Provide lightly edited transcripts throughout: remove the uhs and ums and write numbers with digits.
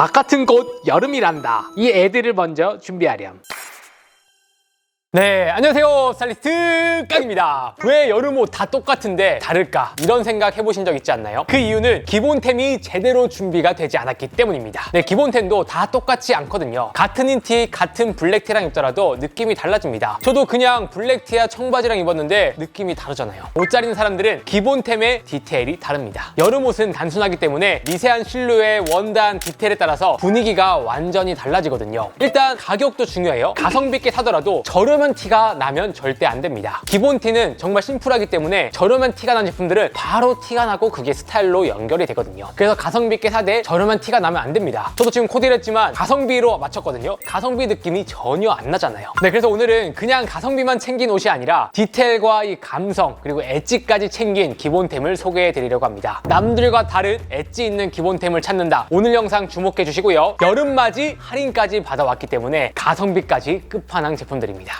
바깥은 곧 여름이란다. 이 애들을 먼저 준비하렴. 네, 안녕하세요. 스타일리스트 깡입니다. 왜 여름옷 다 똑같은데 다를까? 이런 생각 해보신 적 있지 않나요? 그 이유는 기본템이 제대로 준비가 되지 않았기 때문입니다. 네, 기본템도 다 똑같지 않거든요. 같은 흰티, 같은 블랙티랑 입더라도 느낌이 달라집니다. 저도 그냥 블랙티와 청바지랑 입었는데 느낌이 다르잖아요. 옷 잘 입는 사람들은 기본템의 디테일이 다릅니다. 여름옷은 단순하기 때문에 미세한 실루엣, 원단, 디테일에 따라서 분위기가 완전히 달라지거든요. 일단 가격도 중요해요. 가성비 있게 사더라도 저렴한 티가 나면 절대 안 됩니다. 기본 티는 정말 심플하기 때문에 저렴한 티가 난 제품들은 바로 티가 나고 그게 스타일로 연결이 되거든요. 그래서 가성비 있게 사되 저렴한 티가 나면 안 됩니다. 저도 지금 코디를 했지만 가성비로 맞췄거든요. 가성비 느낌이 전혀 안 나잖아요. 네, 그래서 오늘은 그냥 가성비만 챙긴 옷이 아니라 디테일과 이 감성 그리고 엣지까지 챙긴 기본템을 소개해 드리려고 합니다. 남들과 다른 엣지 있는 기본템을 찾는다. 오늘 영상 주목해 주시고요. 여름맞이 할인까지 받아왔기 때문에 가성비까지 끝판왕 제품들입니다.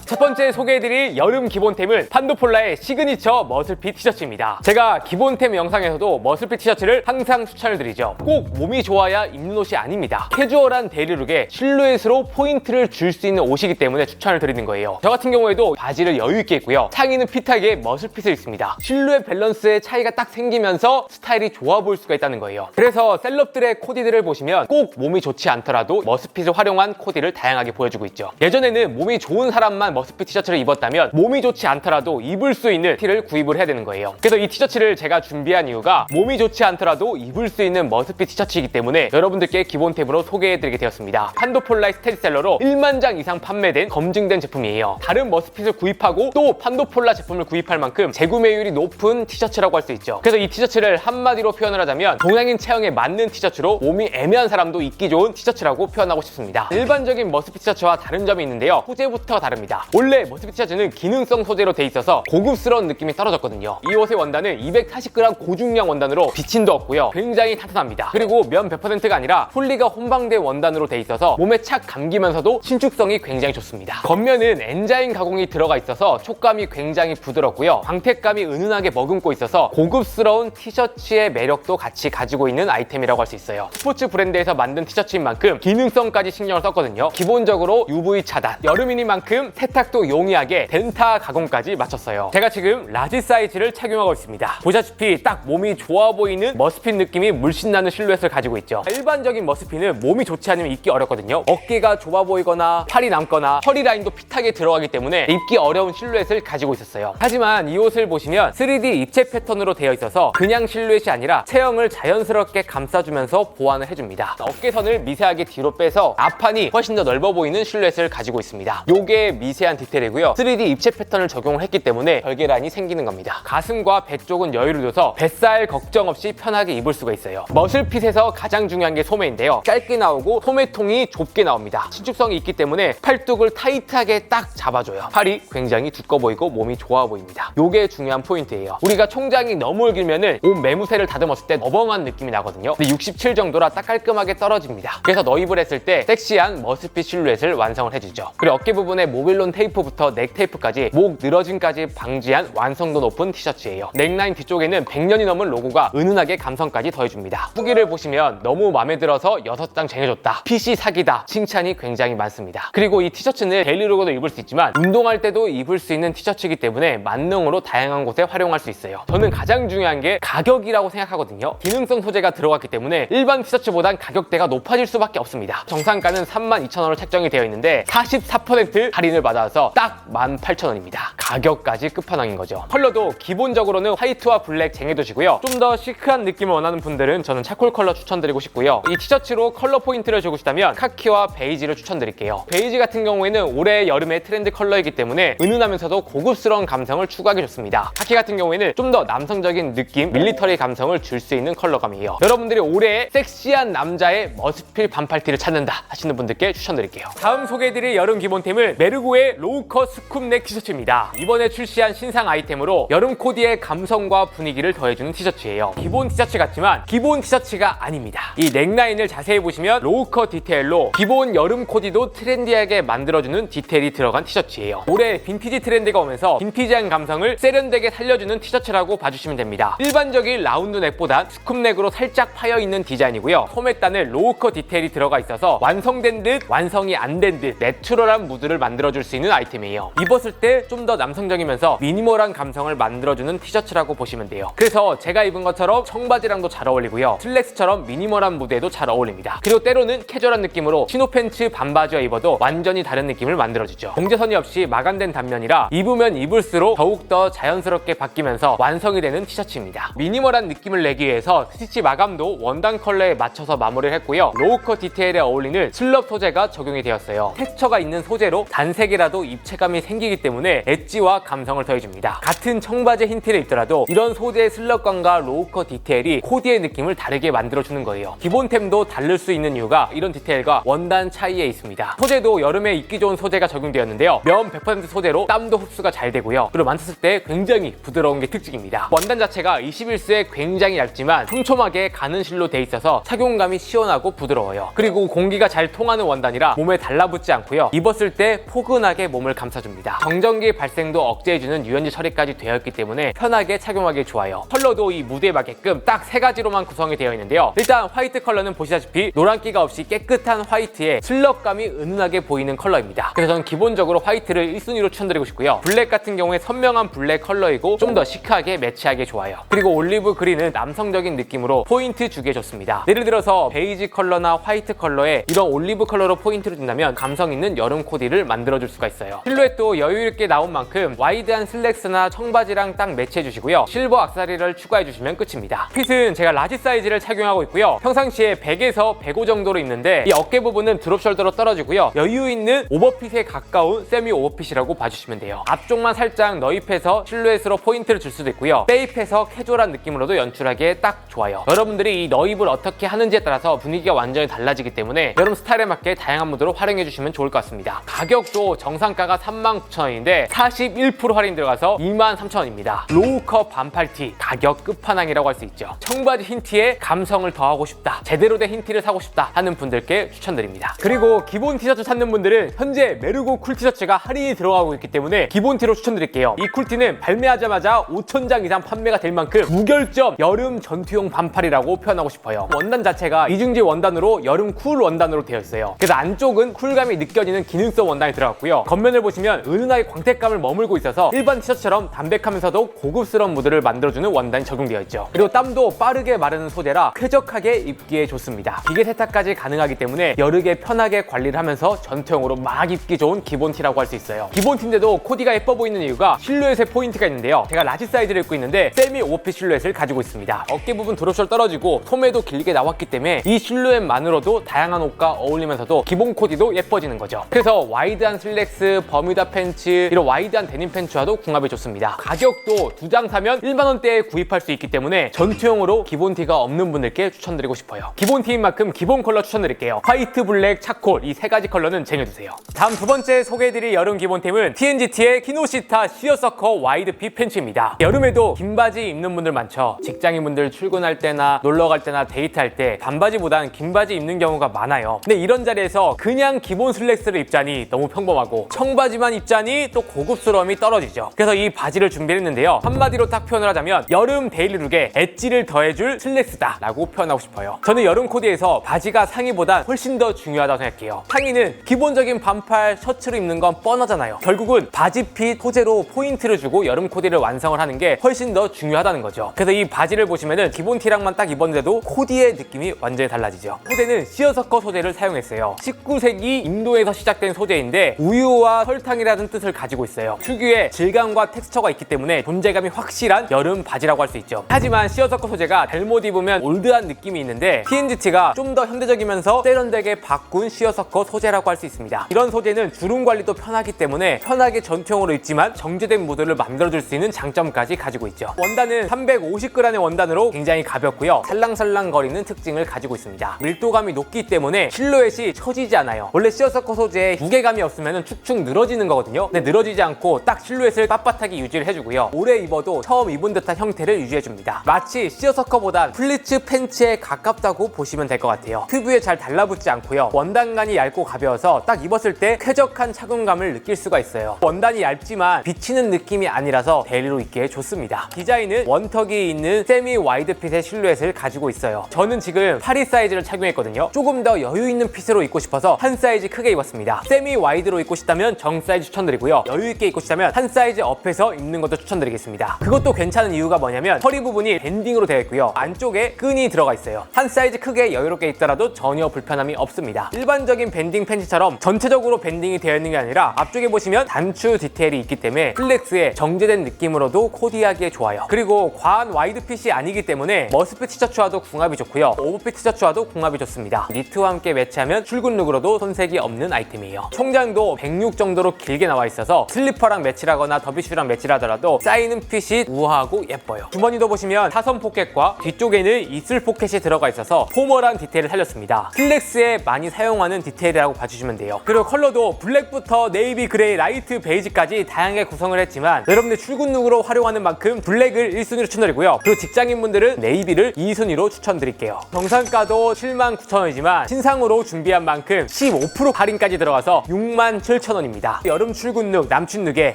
첫 번째 소개해드릴 여름 기본템은 판도폴라의 시그니처 머슬핏 티셔츠입니다. 제가 기본템 영상에서도 머슬핏 티셔츠를 항상 추천을 드리죠. 꼭 몸이 좋아야 입는 옷이 아닙니다. 캐주얼한 데일리룩에 실루엣으로 포인트를 줄 수 있는 옷이기 때문에 추천을 드리는 거예요. 저 같은 경우에도 바지를 여유있게 입고요. 상의는 핏하게 머슬핏을 입습니다. 실루엣 밸런스의 차이가 딱 생기면서 스타일이 좋아 보일 수가 있다는 거예요. 그래서 셀럽들의 코디들을 보시면 꼭 몸이 좋지 않더라도 머슬핏을 활용한 코디를 다양하게 보여주고 있죠. 예전에는 몸이 좋은 사람만 머슬핏 티셔츠를 입었다면 몸이 좋지 않더라도 입을 수 있는 티를 구입을 해야 되는 거예요. 그래서 이 티셔츠를 제가 준비한 이유가 몸이 좋지 않더라도 입을 수 있는 머슬핏 티셔츠이기 때문에 여러분들께 기본템으로 소개해드리게 되었습니다. 판도폴라의 스테디셀러로 1만 장 이상 판매된 검증된 제품이에요. 다른 머슬핏을 구입하고 또 판도폴라 제품을 구입할 만큼 재구매율이 높은 티셔츠라고 할 수 있죠. 그래서 이 티셔츠를 한마디로 표현을 하자면 동양인 체형에 맞는 티셔츠로 몸이 애매한 사람도 입기 좋은 티셔츠라고 표현하고 싶습니다. 일반적인 머슬핏 티셔츠와 다른 점이 있는데요. 소재부터가 다릅니다. 원래 머슬핏 티셔츠는 기능성 소재로 돼 있어서 고급스러운 느낌이 떨어졌거든요. 이 옷의 원단은 240g 고중량 원단으로 비침도 없고요. 굉장히 탄탄합니다. 그리고 면 100%가 아니라 폴리가 혼방된 원단으로 돼 있어서 몸에 착 감기면서도 신축성이 굉장히 좋습니다. 겉면은 엔자임 가공이 들어가 있어서 촉감이 굉장히 부드럽고요. 광택감이 은은하게 머금고 있어서 고급스러운 티셔츠의 매력도 같이 가지고 있는 아이템이라고 할 수 있어요. 스포츠 브랜드에서 만든 티셔츠인 만큼 기능성까지 신경을 썼거든요. 기본적으로 UV 차단, 여름이니만큼 세탁도 용이하게 덴타 가공까지 마쳤어요. 제가 지금 라지 사이즈를 착용하고 있습니다. 보시다시피 딱 몸이 좋아 보이는 머스핏 느낌이 물씬 나는 실루엣을 가지고 있죠. 일반적인 머스핏은 몸이 좋지 않으면 입기 어렵거든요. 어깨가 좁아 보이거나 팔이 남거나 허리 라인도 핏하게 들어가기 때문에 입기 어려운 실루엣을 가지고 있었어요. 하지만 이 옷을 보시면 3D 입체 패턴으로 되어 있어서 그냥 실루엣이 아니라 체형을 자연스럽게 감싸주면서 보완을 해줍니다. 어깨선을 미세하게 뒤로 빼서 앞판이 훨씬 더 넓어 보이는 실루엣을 가지고 있습니다. 요게 미세한 디테일이고요. 3D 입체 패턴을 적용을 했기 때문에 별개 라인이 생기는 겁니다. 가슴과 배 쪽은 여유를 둬서 뱃살 걱정 없이 편하게 입을 수가 있어요. 머슬핏에서 가장 중요한 게 소매인데요. 짧게 나오고 소매통이 좁게 나옵니다. 신축성이 있기 때문에 팔뚝을 타이트하게 딱 잡아줘요. 팔이 굉장히 두꺼워 보이고 몸이 좋아 보입니다. 요게 중요한 포인트예요. 우리가 총장이 너무 길면은 옷 매무새를 다듬었을 때 어벙한 느낌이 나거든요. 근데 67 정도라 딱 깔끔하게 떨어집니다. 그래서 너입을 했을 때 섹시한 머슬핏 실루엣을 완성을 해주죠. 그리고 어깨 부분에 모빌론 테이프부터 넥 테이프까지 목 늘어짐까지 방지한 완성도 높은 티셔츠예요. 넥라인 뒤쪽에는 100년이 넘은 로고가 은은하게 감성까지 더해줍니다. 후기를 보시면 너무 마음에 들어서 6장 쟁여줬다, PC 사기다 칭찬이 굉장히 많습니다. 그리고 이 티셔츠는 데일리룩으로도 입을 수 있지만 운동할 때도 입을 수 있는 티셔츠이기 때문에 만능으로 다양한 곳에 활용할 수 있어요. 저는 가장 중요한 게 가격이라고 생각하거든요. 기능성 소재가 들어갔기 때문에 일반 티셔츠보단 가격대가 높아질 수밖에 없습니다. 정상가는 32,000원으로 책정이 되어 있는데 44% 할인을 받아서 딱 18,000원입니다. 가격까지 끝판왕인 거죠. 컬러도 기본적으로는 화이트와 블랙 쟁여두시고요. 좀 더 시크한 느낌을 원하는 분들은 저는 차콜 컬러 추천드리고 싶고요. 이 티셔츠로 컬러 포인트를 주고 싶다면 카키와 베이지를 추천드릴게요. 베이지 같은 경우에는 올해 여름의 트렌드 컬러이기 때문에 은은하면서도 고급스러운 감성을 추구하기 좋습니다. 카키 같은 경우에는 좀 더 남성적인 느낌, 밀리터리 감성을 줄 수 있는 컬러감이에요. 여러분들이 올해 섹시한 남자의 머스핏 반팔티를 찾는다 하시는 분들께 추천드릴게요. 다음 소개해드릴 여름 기본템은 메르고의 코디의 로우컷 스쿱넥 티셔츠입니다. 이번에 출시한 신상 아이템으로 여름 코디의 감성과 분위기를 더해주는 티셔츠예요. 기본 티셔츠 같지만 기본 티셔츠가 아닙니다. 이 넥라인을 자세히 보시면 로우컷 디테일로 기본 여름 코디도 트렌디하게 만들어주는 디테일이 들어간 티셔츠예요. 올해 빈티지 트렌드가 오면서 빈티지한 감성을 세련되게 살려주는 티셔츠라고 봐주시면 됩니다. 일반적인 라운드 넥보단 스쿱넥으로 살짝 파여있는 디자인이고요. 소매단에 로우컷 디테일이 들어가 있어서 완성된 듯 완성이 안 된 듯 내추럴한 무드를 만들어줄 수 있는 아이템이에요. 입었을 때 좀 더 남성적이면서 미니멀한 감성을 만들어주는 티셔츠라고 보시면 돼요. 그래서 제가 입은 것처럼 청바지랑도 잘 어울리고요. 슬랙스처럼 미니멀한 무드에도 잘 어울립니다. 그리고 때로는 캐주얼한 느낌으로 치노 팬츠 반바지와 입어도 완전히 다른 느낌을 만들어주죠. 공제선이 없이 마감된 단면이라 입으면 입을수록 더욱더 자연스럽게 바뀌면서 완성이 되는 티셔츠입니다. 미니멀한 느낌을 내기 위해서 스티치 마감도 원단 컬러에 맞춰서 마무리를 했고요. 로우컷 디테일에 어울리는 슬럽 소재가 적용이 되었어요. 텍스처가 있는 소재로 단색이라도 입체감이 생기기 때문에 엣지와 감성을 더해줍니다. 같은 청바지 흰티를 입더라도 이런 소재의 슬럽감과 로우컷 디테일이 코디의 느낌을 다르게 만들어주는 거예요. 기본템도 다를 수 있는 이유가 이런 디테일과 원단 차이에 있습니다. 소재도 여름에 입기 좋은 소재가 적용되었는데요. 면 100% 소재로 땀도 흡수가 잘 되고요. 그리고 만졌을 때 굉장히 부드러운 게 특징입니다. 원단 자체가 21수에 굉장히 얇지만 촘촘하게 가는 실로 돼 있어서 착용감이 시원하고 부드러워요. 그리고 공기가 잘 통하는 원단이라 몸에 달라붙지 않고요. 입었을 때 포근하게 몸을 감싸줍니다. 정전기 발생도 억제해주는 유연제 처리까지 되어 있기 때문에 편하게 착용하기 좋아요. 컬러도 이 무드에 맞게끔 딱 3가지로만 구성이 되어 있는데요. 일단 화이트 컬러는 보시다시피 노란기가 없이 깨끗한 화이트에 슬럭감이 은은하게 보이는 컬러입니다. 그래서 저는 기본적으로 화이트를 1순위로 추천드리고 싶고요. 블랙 같은 경우에 선명한 블랙 컬러이고 좀 더 시크하게 매치하기 좋아요. 그리고 올리브 그린은 남성적인 느낌으로 포인트 주기에 좋습니다. 예를 들어서 베이지 컬러나 화이트 컬러에 이런 올리브 컬러로 포인트를 준다면 감성 있는 여름 코디를 만들어줄 수가 있어요. 실루엣도 여유있게 나온 만큼 와이드한 슬랙스나 청바지랑 딱 매치해주시고요. 실버 악세사리를 추가해주시면 끝입니다. 핏은 제가 라지 사이즈를 착용하고 있고요. 평상시에 100에서 105 정도로 입는데 이 어깨 부분은 드롭 숄더로 떨어지고요. 여유있는 오버핏에 가까운 세미 오버핏이라고 봐주시면 돼요. 앞쪽만 살짝 너입해서 실루엣으로 포인트를 줄 수도 있고요. 빼입해서 캐주얼한 느낌으로도 연출하기에 딱 좋아요. 여러분들이 이 너입을 어떻게 하는지에 따라서 분위기가 완전히 달라지기 때문에 여름 스타일에 맞게 다양한 무드로 활용해주시면 좋을 것 같습니다. 가격도 정상가가 39,000원인데 41% 할인 들어가서 23,000원입니다. 로우컷 반팔티 가격 끝판왕이라고 할 수 있죠. 청바지 흰티에 감성을 더하고 싶다, 제대로 된 흰티를 사고 싶다 하는 분들께 추천드립니다. 그리고 기본 티셔츠 찾는 분들은 현재 메르고 쿨 티셔츠가 할인이 들어가고 있기 때문에 기본 티로 추천드릴게요. 이 쿨티는 발매하자마자 5,000장 이상 판매가 될 만큼 무결점 여름 전투용 반팔이라고 표현하고 싶어요. 원단 자체가 이중질 원단으로 여름 쿨 원단으로 되어 있어요. 그래서 안쪽은 쿨감이 느껴지는 기능성 원단이 들어갔고요. 겉면을 보시면 은은하게 광택감을 머물고 있어서 일반 티셔츠처럼 담백하면서도 고급스러운 무드를 만들어주는 원단이 적용되어 있죠. 그리고 땀도 빠르게 마르는 소재라 쾌적하게 입기에 좋습니다. 기계 세탁까지 가능하기 때문에 여르게 편하게 관리를 하면서 전투용으로 막 입기 좋은 기본 티라고 할 수 있어요. 기본 티인데도 코디가 예뻐 보이는 이유가 실루엣에 포인트가 있는데요. 제가 라지 사이즈를 입고 있는데 세미 오버핏 실루엣을 가지고 있습니다. 어깨 부분 드롭숄 떨어지고 소매도 길게 나왔기 때문에 이 실루엣만으로도 다양한 옷과 어울리면서도 기본 코디도 예뻐지는 거죠. 그래서 와이드한 슬랙스, 버뮤다 팬츠, 이런 와이드한 데님 팬츠와도 궁합이 좋습니다. 가격도 2장 사면 1만 원대에 구입할 수 있기 때문에 전투용으로 기본 티가 없는 분들께 추천드리고 싶어요. 기본 티인 만큼 기본 컬러 추천드릴게요. 화이트, 블랙, 차콜 이 3가지 컬러는 쟁여주세요. 다음 두 번째 소개해드릴 여름 기본템은 TNGT의 키노시타 시어서커 와이드 핏 팬츠입니다. 여름에도 긴 바지 입는 분들 많죠. 직장인분들 출근할 때나 놀러 갈 때나 데이트할 때 반바지보단 긴 바지 입는 경우가 많아요. 근데 이런 자리에서 그냥 기본 슬랙스를 입자니 너무 평범하고 청바지만 입자니 또 고급스러움이 떨어지죠. 그래서 이 바지를 준비했는데요. 한마디로 딱 표현을 하자면 여름 데일리룩에 엣지를 더해줄 슬랙스다 라고 표현하고 싶어요. 저는 여름 코디에서 바지가 상의보다 훨씬 더 중요하다고 생각해요. 상의는 기본적인 반팔 셔츠로 입는 건 뻔하잖아요. 결국은 바지 핏 소재로 포인트를 주고 여름 코디를 완성을 하는 게 훨씬 더 중요하다는 거죠. 그래서 이 바지를 보시면은 기본 티랑만 딱 입었는데도 코디의 느낌이 완전히 달라지죠. 소재는 시어서커 소재를 사용했어요. 19세기 인도에서 시작된 소재인데 우유와 설탕이라는 뜻을 가지고 있어요. 특유의 질감과 텍스처가 있기 때문에 존재감이 확실한 여름 바지라고 할 수 있죠. 하지만 시어서커 소재가 잘못 입으면 올드한 느낌이 있는데 TNGT가 좀 더 현대적이면서 세련되게 바꾼 시어서커 소재라고 할 수 있습니다. 이런 소재는 주름 관리도 편하기 때문에 편하게 전투용으로 입지만 정제된 무드를 만들어줄 수 있는 장점까지 가지고 있죠. 원단은 350g의 원단으로 굉장히 가볍고요. 살랑살랑거리는 특징을 가지고 있습니다. 밀도감이 높기 때문에 실루엣이 처지지 않아요. 원래 시어서커 소재에 무게감이 없으면 축 축축 늘어지는 거거든요. 근데 늘어지지 않고 딱 실루엣을 빳빳하게 유지를 해주고요. 오래 입어도 처음 입은 듯한 형태를 유지해줍니다. 마치 시어서커보단 플리츠 팬츠에 가깝다고 보시면 될 것 같아요. 튜브에 잘 달라붙지 않고요. 원단감이 얇고 가벼워서 딱 입었을 때 쾌적한 착용감을 느낄 수가 있어요. 원단이 얇지만 비치는 느낌이 아니라서 데일리로 입기에 좋습니다. 디자인은 원턱이 있는 세미 와이드 핏의 실루엣을 가지고 있어요. 저는 지금 82 사이즈를 착용했거든요. 조금 더 여유 있는 핏으로 입고 싶어서 한 사이즈 크게 입었습니다. 세미 와이드로 입고 싶다면 정 사이즈 추천드리고요. 여유 있게 입고 싶다면 한 사이즈 업해서 입는 것도 추천드리겠습니다. 그것도 괜찮은 이유가 뭐냐면 허리 부분이 밴딩으로 되어 있고요. 안쪽에 끈이 들어가 있어요. 한 사이즈 크게 여유롭게 입더라도 전혀 불편함이 없습니다. 일반적인 밴딩 팬츠처럼 전체적으로 밴딩이 되어 있는 게 아니라 앞쪽에 보시면 단추 디테일이 있기 때문에 슬랙스에 정제된 느낌으로도 코디하기에 좋아요. 그리고 과한 와이드 핏이 아니기 때문에 머스핏 티셔츠와도 궁합이 좋고요. 오버핏 티셔츠와도 궁합이 좋습니다. 니트와 함께 매치하면 출근 룩으로도 손색이 없는 아이템이에요. 총장도 106 정도로 길게 나와 있어서 슬리퍼랑 매치를 하거나 더비슈랑 매치를 하더라도 쌓이는 핏이 우아하고 예뻐요. 주머니도 보시면 사선 포켓과 뒤쪽에는 이슬 포켓이 들어가 있어서 포멀한 디테일을 살렸습니다. 슬랙스에 많이 사용하는 디테일이라고 봐주시면 돼요. 그리고 컬러도 블랙부터 네이비, 그레이, 라이트, 베이지까지 다양하게 구성을 했지만 여러분들 출근 룩으로 활용하는 만큼 블랙을 1순위로 추천드리고요. 그리고 직장인분들은 네이비를 2순위로 추천드릴게요. 정상가도 79,000원이지만 신상으로 준비한 만큼 15% 할인까지 들어가서 67,000원입니다. 여름 출근 룩, 남친 룩에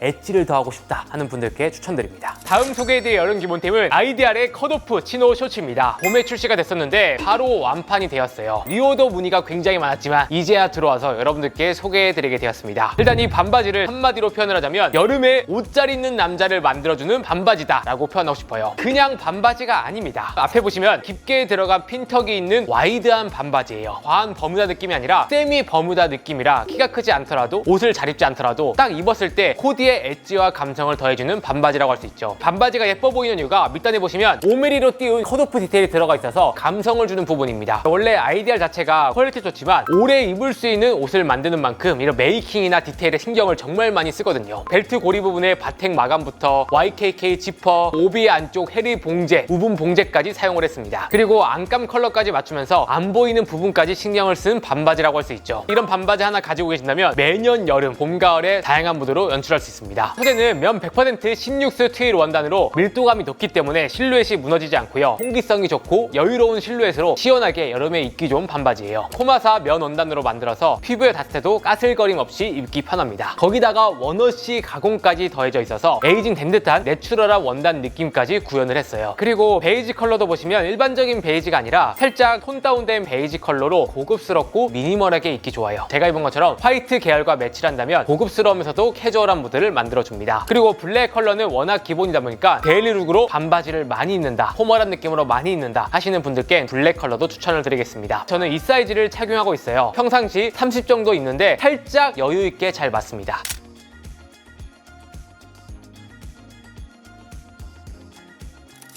엣지를 더하고 싶다 하는 분들께 추천드립니다. 다음 소개해드릴 여름 기본템은 아이디알의 컷오프 치노 셔츠입니다. 봄에 출시가 됐었는데 바로 완판이 되었어요. 리오더 문의가 굉장히 많았지만 이제야 들어와서 여러분들께 소개해드리게 되었습니다. 일단 이 반바지를 한마디로 표현을 하자면 여름에 옷 잘 입는 남자를 만들어주는 반바지다 라고 표현하고 싶어요. 그냥 반바지가 아닙니다. 앞에 보시면 깊게 들어간 핀턱이 있는 와이드한 반바지예요. 과한 버무다 느낌이 아니라 세미 버무다 느낌이라 키가 크지 않더라도 옷을 잘 입지 않더라도 딱 입었을 때 코디의 엣지와 감성을 더해주는 반바지라고 할 수 있죠. 반바지가 예뻐 보이는 이유가 밑단에 보시면 5mm로 띄운 컷오프 디테일이 들어가 있어서 감성을 주는 부분입니다. 원래 아이디알 자체가 퀄리티 좋지만 오래 입을 수 있는 옷을 만드는 만큼 이런 메이킹이나 디테일에 신경을 정말 많이 쓰거든요. 벨트 고리 부분에 바텍 마감부터 YKK 지퍼, 오비 안쪽 해리 봉제, 우분 봉제까지 사용을 했습니다. 그리고 안감 컬러까지 맞추면서 안 보이는 부분까지 신경을 쓴 반바지라고 할 수 있죠. 이런 반바지 하나 가지고 계신다면 매년 여름, 봄, 가을에 다양한 무드로 연출할 수 있습니다. 소재는 면 100% 16수 트윌 원단으로 밀도감이 높기 때문에 실루엣이 무너지지 않고요. 통기성이 좋고 여유로운 실루엣으로 시원하게 여름에 입기 좋은 반바지예요. 코마사 면 원단으로 만들어서 피부에 닿을 때도 까슬거림 없이 입기 편합니다. 거기다가 원워시 가공까지 더해져 있어서 에이징 된 듯한 내추럴한 원단 느낌까지 구현을 했어요. 그리고 베이지 컬러도 보시면 일반적인 베이지가 아니라 살짝 톤 다운된 베이지 컬러로 고급스럽고 미니멀하게 입기 좋아요. 제가 입은 것처럼 화이트 계열과 매치를 한다면 고급스러우면서도 캐주얼한 무드를 만들어줍니다. 그리고 블랙 컬러는 워낙 기본이다 보니까 데일리룩으로 반바지를 많이 입는다, 포멀한 느낌으로 많이 입는다 하시는 분들께 블랙 컬러도 추천을 드리겠습니다. 저는 이 사이즈를 착용하고 있어요. 평상시 30 정도 입는데 살짝 여유 있게 잘 맞습니다.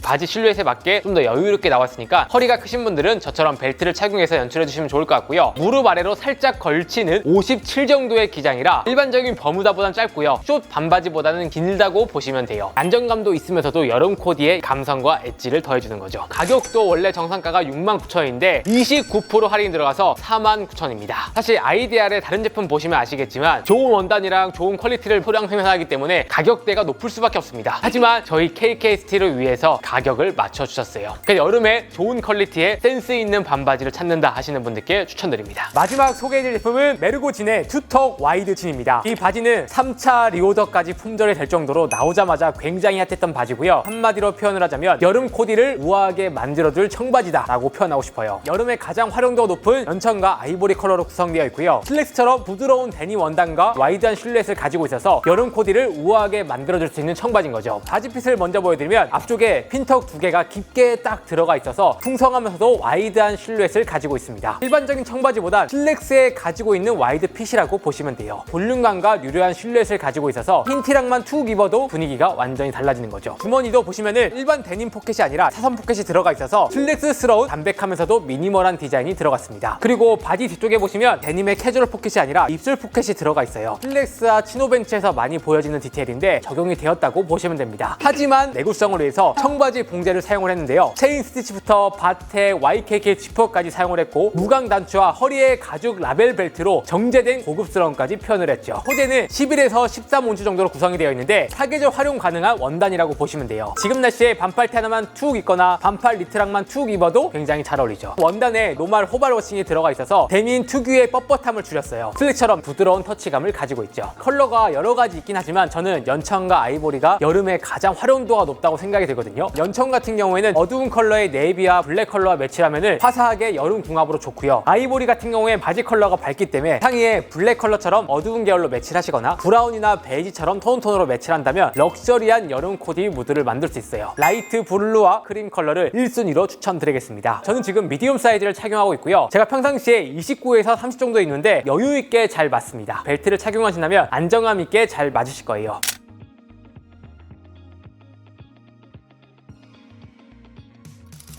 바지 실루엣에 맞게 좀 더 여유롭게 나왔으니까 허리가 크신 분들은 저처럼 벨트를 착용해서 연출해주시면 좋을 것 같고요. 무릎 아래로 살짝 걸치는 57 정도의 기장이라 일반적인 버무다보다는 짧고요. 숏 반바지보다는 길다고 보시면 돼요. 안정감도 있으면서도 여름 코디의 감성과 엣지를 더해주는 거죠. 가격도 원래 정상가가 69,000원인데 29% 할인 들어가서 49,000원입니다. 사실 아이디알의 다른 제품 보시면 아시겠지만 좋은 원단이랑 좋은 퀄리티를 표량생산하기 때문에 가격대가 높을 수밖에 없습니다. 하지만 저희 KK스틸을 위해서 가격을 맞춰주셨어요. 그래서 여름에 좋은 퀄리티의 센스 있는 반바지를 찾는다 하시는 분들께 추천드립니다. 마지막 소개해드릴 제품은 메르고진의 투턱 와이드 진입니다. 이 바지는 3차 리오더까지 품절이 될 정도로 나오자마자 굉장히 핫했던 바지고요. 한마디로 표현을 하자면 여름 코디를 우아하게 만들어줄 청바지다 라고 표현하고 싶어요. 여름에 가장 활용도가 높은 연천과 아이보리 컬러로 구성되어 있고요. 슬랙스처럼 부드러운 데님 원단과 와이드한 실루엣을 가지고 있어서 여름 코디를 우아하게 만들어줄 수 있는 청바지인 거죠. 바지 핏을 먼저 보여드리면 앞쪽에 핀턱 두 개가 깊게 딱 들어가 있어서 풍성하면서도 와이드한 실루엣을 가지고 있습니다. 일반적인 청바지보다 슬랙스에 가지고 있는 와이드 핏이라고 보시면 돼요. 볼륨감과 유려한 실루엣을 가지고 있어서 흰티랑만 툭 입어도 분위기가 완전히 달라지는 거죠. 주머니도 보시면은 일반 데님 포켓이 아니라 사선 포켓이 들어가 있어서 슬랙스스러운 담백하면서도 미니멀한 디자인이 들어갔습니다. 그리고 바지 뒤쪽에 보시면 데님의 캐주얼 포켓이 아니라 입술 포켓이 들어가 있어요. 슬랙스와 치노벤츠에서 많이 보여지는 디테일인데 적용이 되었다고 보시면 됩니다. 하지만 내구성을 위해서 청바지 가지 봉제를 사용을 했는데요. 체인 스티치부터 바텍, YKK 지퍼까지 사용을 했고 무광 단추와 허리에 가죽 라벨 벨트로 정제된 고급스러움까지 표현을 했죠. 소재는 11에서 13온즈 정도로 구성이 되어 있는데 사계절 활용 가능한 원단이라고 보시면 돼요. 지금 날씨에 반팔티 하나만 툭 입거나 반팔 니트랑만 툭 입어도 굉장히 잘 어울리죠. 원단에 노말 호발 워싱이 들어가 있어서 데님 특유의 뻣뻣함을 줄였어요. 슬랙처럼 부드러운 터치감을 가지고 있죠. 컬러가 여러 가지 있긴 하지만 저는 연청과 아이보리가 여름에 가장 활용도가 높다고 생각이 들거든요. 연청 같은 경우에는 어두운 컬러의 네이비와 블랙 컬러와 매치하면 화사하게 여름 궁합으로 좋고요. 아이보리 같은 경우에 바지 컬러가 밝기 때문에 상의에 블랙 컬러처럼 어두운 계열로 매치를 하시거나 브라운이나 베이지처럼 톤톤으로 매치를 한다면 럭셔리한 여름 코디 무드를 만들 수 있어요. 라이트 블루와 크림 컬러를 1순위로 추천드리겠습니다. 저는 지금 미디움 사이즈를 착용하고 있고요. 제가 평상시에 29에서 30 정도 입는데 여유 있게 잘 맞습니다. 벨트를 착용하신다면 안정감 있게 잘 맞으실 거예요.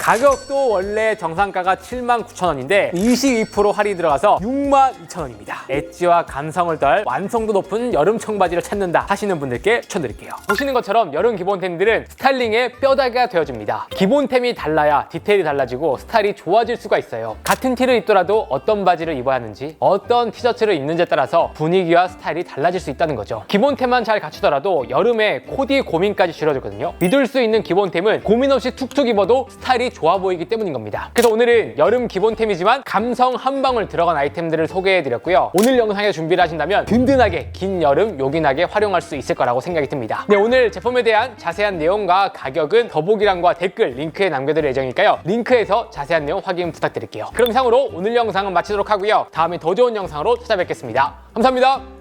가격도 원래 정상가가 79,000원인데 22% 할인이 들어가서 62,000원입니다. 엣지와 감성을 더할 완성도 높은 여름 청바지를 찾는다 하시는 분들께 추천드릴게요. 보시는 것처럼 여름 기본템들은 스타일링의 뼈다귀가 되어줍니다. 기본템이 달라야 디테일이 달라지고 스타일이 좋아질 수가 있어요. 같은 티를 입더라도 어떤 바지를 입어야 하는지 어떤 티셔츠를 입는지에 따라서 분위기와 스타일이 달라질 수 있다는 거죠. 기본템만 잘 갖추더라도 여름에 코디 고민까지 줄여주거든요. 믿을 수 있는 기본템은 고민 없이 툭툭 입어도 스타일이 좋아 보이기 때문인 겁니다. 그래서 오늘은 여름 기본템이지만 감성 한 방울 들어간 아이템들을 소개해드렸고요. 오늘 영상에 준비를 하신다면 든든하게 긴 여름 요긴하게 활용할 수 있을 거라고 생각이 듭니다. 네, 오늘 제품에 대한 자세한 내용과 가격은 더보기란과 댓글 링크에 남겨드릴 예정이니까요. 링크에서 자세한 내용 확인 부탁드릴게요. 그럼 이상으로 오늘 영상은 마치도록 하고요. 다음에 더 좋은 영상으로 찾아뵙겠습니다. 감사합니다.